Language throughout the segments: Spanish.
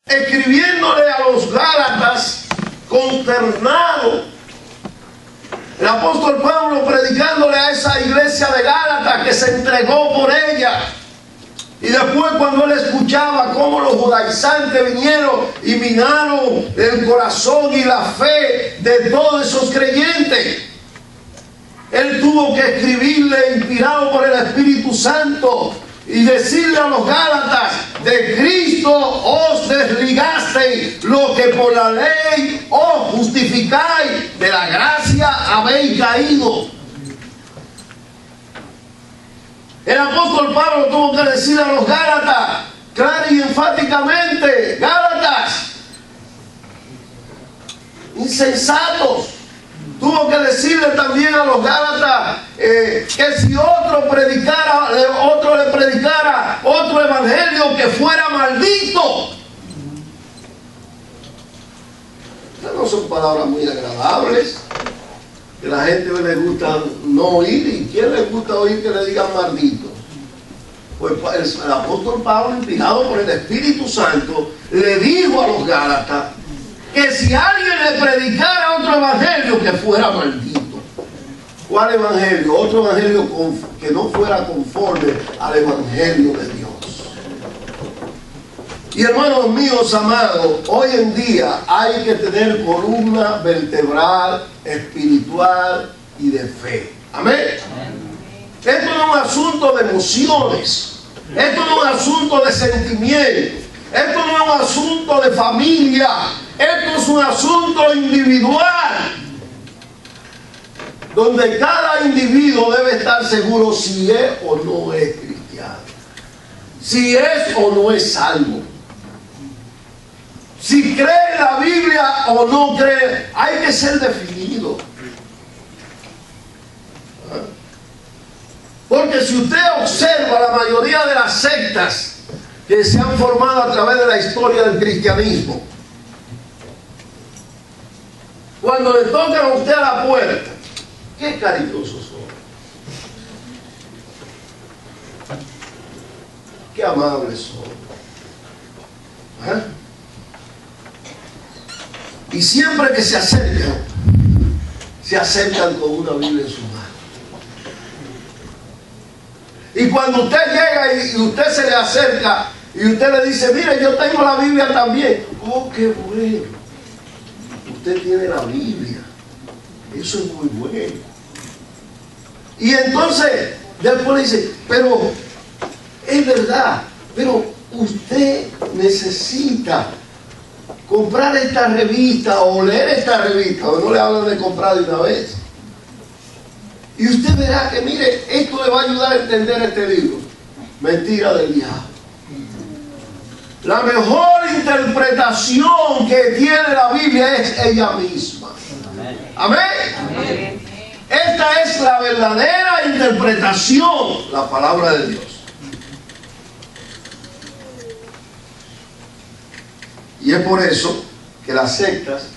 escribiéndole a los Gálatas, consternado, el apóstol Pablo predicándole a esa iglesia de Gálatas que se entregó por ella. Y después, cuando él escuchaba cómo los judaizantes vinieron y minaron el corazón y la fe de todos esos creyentes, él tuvo que escribirle, inspirado por el Espíritu Santo, y decirle a los Gálatas: de Cristo os desligasteis, lo que por la ley os justificáis, de la gracia habéis caído. El apóstol Pablo tuvo que decirle a los Gálatas, claro y enfáticamente: Gálatas, insensatos. Tuvo que decirle también a los Gálatas que si otro le predicara otro evangelio, que fuera maldito. Estas no son palabras muy agradables, que la gente le gusta no oír. ¿Y quién le gusta oír que le digan maldito? Pues el apóstol Pablo, inspirado por el Espíritu Santo, le dijo a los Gálatas que si alguien le predicara otro evangelio, que fuera maldito. ¿Cuál evangelio? Otro evangelio que no fuera conforme al evangelio de Dios. Y hermanos míos amados, hoy en día hay que tener columna vertebral, espiritual y de fe. Amén. Esto no es un asunto de emociones. Esto no es un asunto de sentimientos. Esto no es un asunto de familia. Esto es un asunto individual, donde cada individuo debe estar seguro si es o no es cristiano, si es o no es salvo, si cree en la Biblia o no cree. Hay que ser definido. Porque si usted observa la mayoría de las sectas que se han formado a través de la historia del cristianismo, cuando le tocan a usted a la puerta, qué cariñosos son, qué amables son, ¿eh? Y siempre que se acercan con una Biblia en su mano. Y cuando usted llega y usted se le acerca y usted le dice: mire, yo tengo la Biblia también. Oh, qué bueno. Usted tiene la Biblia. Eso es muy bueno. Y entonces después le dice: pero es verdad, pero usted necesita comprar esta revista o leer esta revista, o no le hablan de comprar de una vez. Y usted verá que, mire, esto le va a ayudar a entender este libro. Mentira del diablo. La mejor interpretación que tiene la Biblia es ella misma. Amén. Amén. Esta es la verdadera interpretación, la palabra de Dios. Y es por eso que las sectas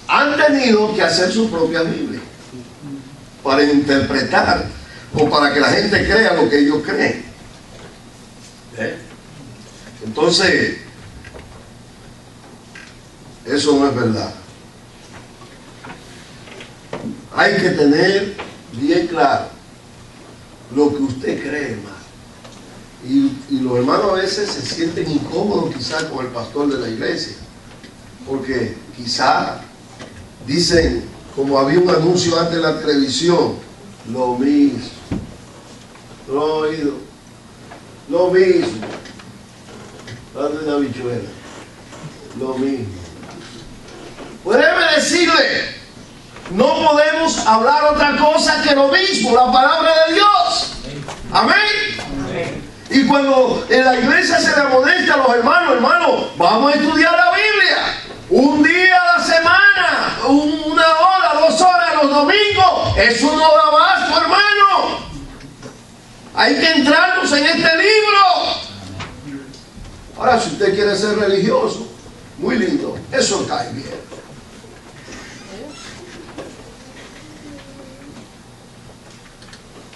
han tenido que hacer su propia Biblia, para interpretar o para que la gente crea lo que ellos creen. Entonces, eso no es verdad. Hay que tener bien claro lo que usted cree, hermano. Y los hermanos a veces se sienten incómodos quizás con el pastor de la iglesia, porque quizás dicen, como había un anuncio antes en la televisión: lo mismo. ¿Lo han oído? Lo mismo. Dale una bichuela. Lo mismo. Pues déjeme decirle, no podemos hablar otra cosa que lo mismo, la palabra de Dios. Amén. Amén. Y cuando en la iglesia se le amonesta a los hermanos, vamos a estudiar la Biblia un día a la semana, 1 hora, 2 horas los domingos, eso no da abasto, hermano. Hay que entrarnos en este libro. Ahora, si usted quiere ser religioso, muy lindo, eso cae bien.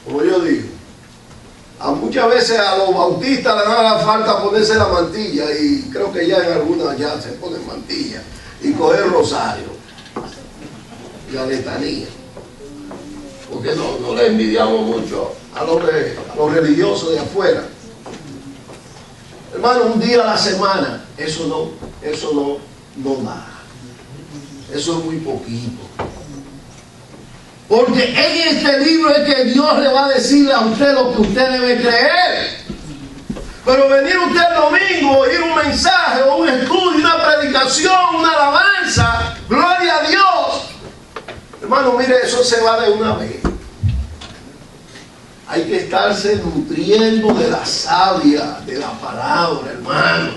Como yo digo, a muchos muchas veces a los bautistas les da falta ponerse la mantilla, y creo que ya en algunas ya se ponen mantilla, y coger el rosario y la letanía, porque no le envidiamos mucho a los religiosos de afuera. Hermano, un día a la semana, eso no da. Eso es muy poquito. Porque en este libro es que Dios le va a decirle a usted lo que usted debe creer. Pero venir usted el domingo, oír un mensaje o un estudio, una predicación, una alabanza, gloria a Dios. Hermano, mire, eso se va de una vez. Hay que estarse nutriendo de la savia, de la palabra, hermano.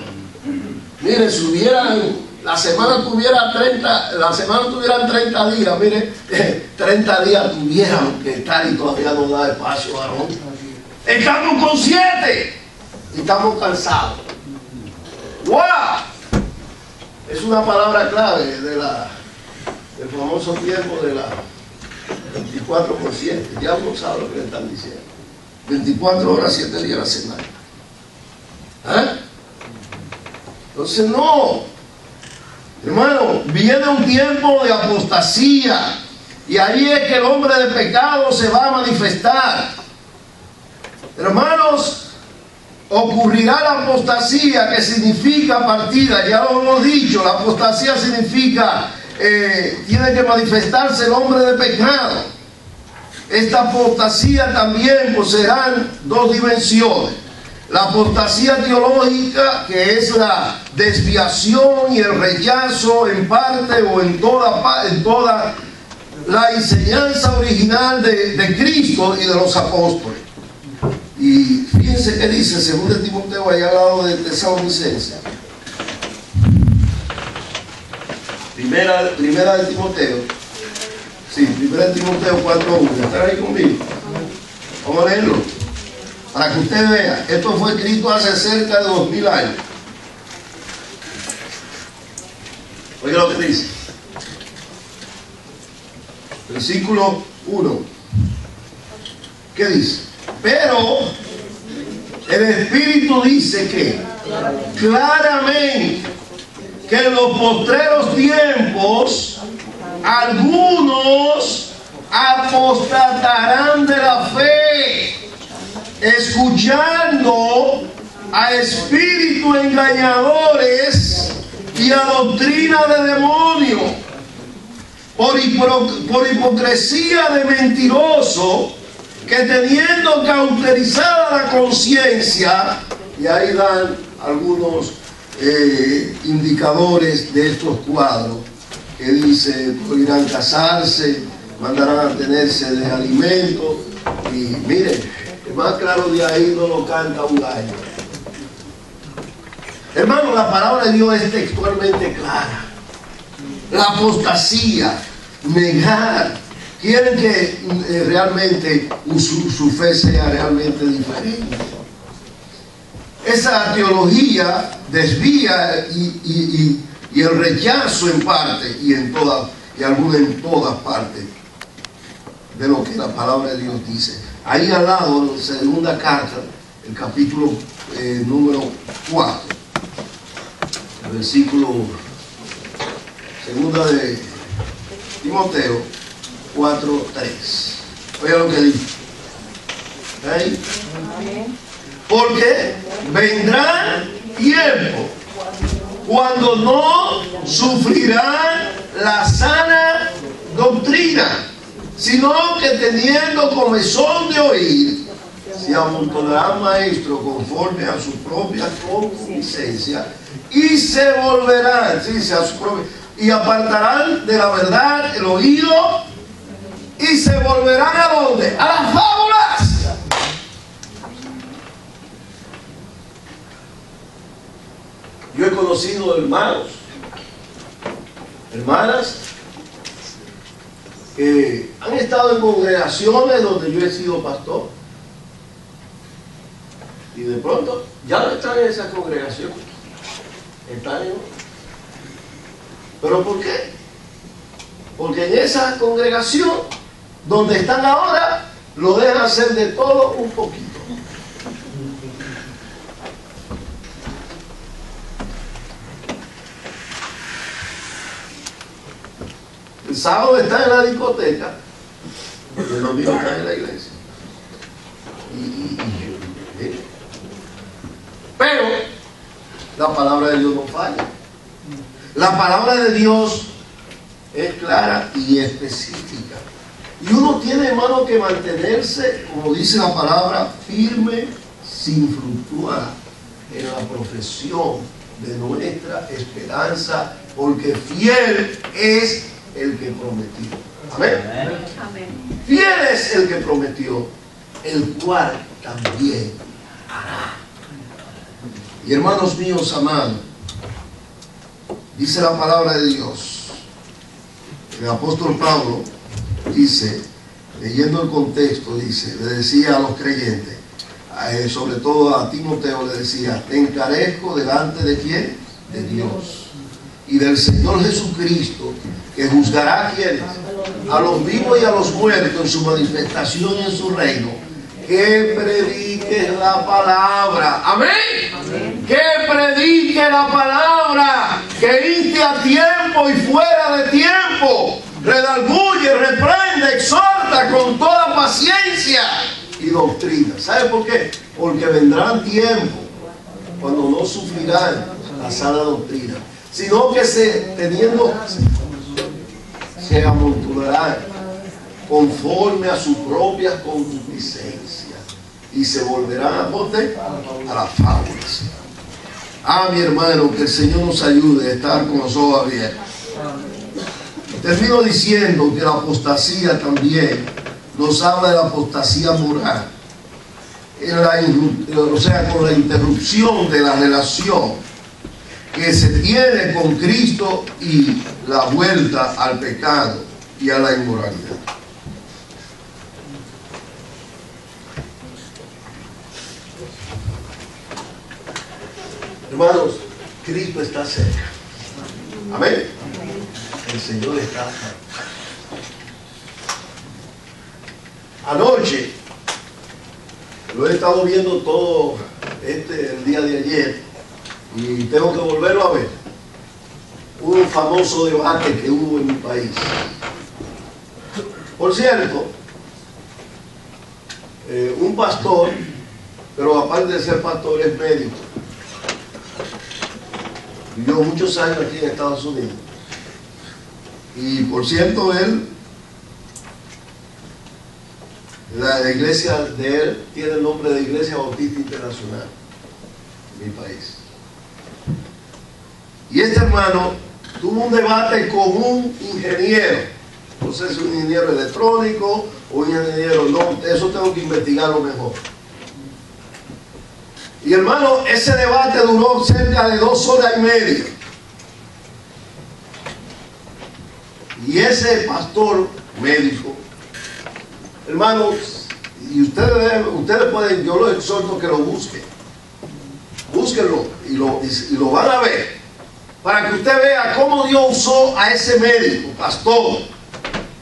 Mire, si la semana tuvieran 30 días, mire, 30 días tuvieran que estar y todavía no da espacio, varón. Estamos con 7 y estamos cansados. ¡Wow! Es una palabra clave del famoso tiempo de la 24%. Ya uno sabe lo que le están diciendo. 24 horas, 7 días a la semana. ¿Eh? Entonces no, hermano, viene un tiempo de apostasía, y ahí es que el hombre de pecado se va a manifestar. Hermanos, ocurrirá la apostasía, que significa partida. Ya lo hemos dicho, la apostasía significa tiene que manifestarse el hombre de pecado. Esta apostasía también poseerán 2 dimensiones. La apostasía teológica, que es la desviación y el rechazo en parte o en toda la enseñanza original de Cristo y de los apóstoles. Y fíjense que dice 2 Timoteo, allá al lado de Tesalonicenses. Primera de Timoteo. Sí, 1 Timoteo 4:1. ¿Están ahí conmigo? Vamos a leerlo. Para que usted vea, esto fue escrito hace cerca de 2000 años. Oiga lo que dice. Versículo 1. ¿Qué dice? Pero el Espíritu dice que claramente que en los postreros tiempos algunos apostatarán de la fe, escuchando a espíritus engañadores y a doctrina de demonios, por hipocresía de mentiroso, que teniendo cauterizada la conciencia, y ahí dan algunos indicadores de estos cuadros, que dice, prohibirán casarse, mandarán a tenerse de alimentos, y miren, más claro de ahí no lo canta un gallo. Hermano, la palabra de Dios es textualmente clara. La apostasía, negar, quieren que realmente su fe sea realmente diferente. Esa teología desvía y el rechazo en parte y en todas partes de lo que la palabra de Dios dice. Ahí al lado, en segunda carta, el capítulo número 4, el versículo, segunda de Timoteo 4:3. Oiga lo que dice. ¿Okay? Porque vendrán tiempos cuando no sufrirán la sana doctrina, sino que teniendo comezón de oír, se amontonarán maestros conforme a su propia concupiscencia, y se volverán, y apartarán de la verdad el oído, y se volverán ¿a dónde? A las fábulas. Yo he conocido hermanos, hermanas, que han estado en congregaciones donde yo he sido pastor, y de pronto ya no están en esa congregación, están en otra. ¿Pero por qué? Porque en esa congregación donde están ahora lo dejan hacer de todo un poquito. sábado está en la discoteca, y el domingo está en la iglesia. Pero la palabra de Dios no falla. La palabra de Dios es clara y específica. Y uno tiene, hermano, que mantenerse, como dice la palabra, firme, sin fluctuar en la profesión de nuestra esperanza, porque fiel es el que prometió. Amén. Amén. Fiel es el que prometió, el cual también hará. Y hermanos míos amados, dice la palabra de Dios, el apóstol Pablo dice, leyendo el contexto, dice, le decía a los creyentes, sobre todo a Timoteo le decía, te encarezco delante de ¿quién? De Dios y del Señor Jesucristo, que juzgará a quienes, a los vivos y a los muertos en su manifestación y en su reino, que predique la palabra. Amén. Amén. Que predique la palabra, que inste a tiempo y fuera de tiempo, redarguye, reprende, exhorta con toda paciencia y doctrina. ¿Sabe por qué? Porque vendrán tiempos cuando no sufrirán la sana doctrina, sino que se amontonarán conforme a sus propias concupiscencias y se volverán a las fábulas. Mi hermano, que el Señor nos ayude a estar con los ojos abiertos. Termino diciendo que la apostasía también nos habla de la apostasía moral, o sea, con la interrupción de la relación que se tiene con Cristo y la vuelta al pecado y a la inmoralidad. Hermanos, Cristo está cerca. Amén. El Señor está cerca. Anoche, lo he estado viendo todo el día de ayer y tengo que volverlo a ver. Un famoso debate que hubo en mi país. Por cierto, un pastor, pero aparte de ser pastor es médico. Vivió muchos años aquí en Estados Unidos. Y por cierto, la iglesia de él tiene el nombre de Iglesia Bautista Internacional en mi país. Y este hermano tuvo un debate con un ingeniero, no sé si un ingeniero electrónico o un ingeniero, no, eso tengo que investigarlo mejor. Y hermano, ese debate duró cerca de 2 horas y media. Y ese pastor médico, hermanos, y ustedes pueden, yo los exhorto que lo busquen. Búsquenlo y lo van a ver, para que usted vea cómo Dios usó a ese médico, pastor,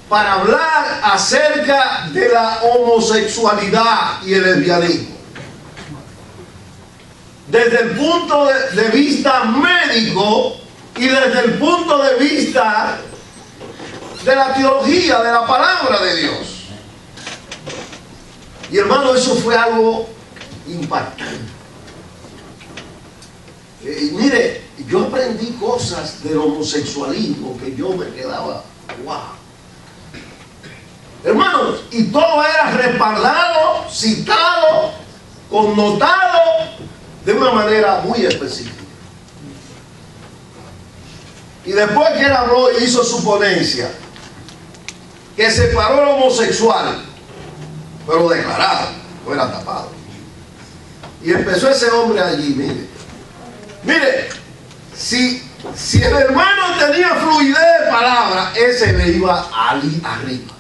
para hablar acerca de la homosexualidad y el lesbianismo. Desde el punto de vista médico y desde el punto de vista de la teología, de la palabra de Dios. Y hermano, eso fue algo impactante. Y mire, yo aprendí cosas del homosexualismo que yo me quedaba, wow. Hermanos, y todo era respaldado, citado, connotado de una manera muy específica. Y después que él habló y hizo su ponencia, que separó al homosexual, pero declarado, no era tapado. Y empezó ese hombre allí, mire, si el hermano tenía fluidez de palabra, ese le iba arriba.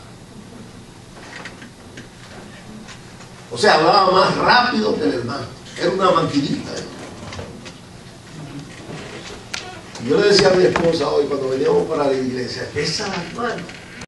O sea, hablaba más rápido que el hermano. Era una maquinita. Y yo le decía a mi esposa hoy, cuando veníamos para la iglesia, que esa hermana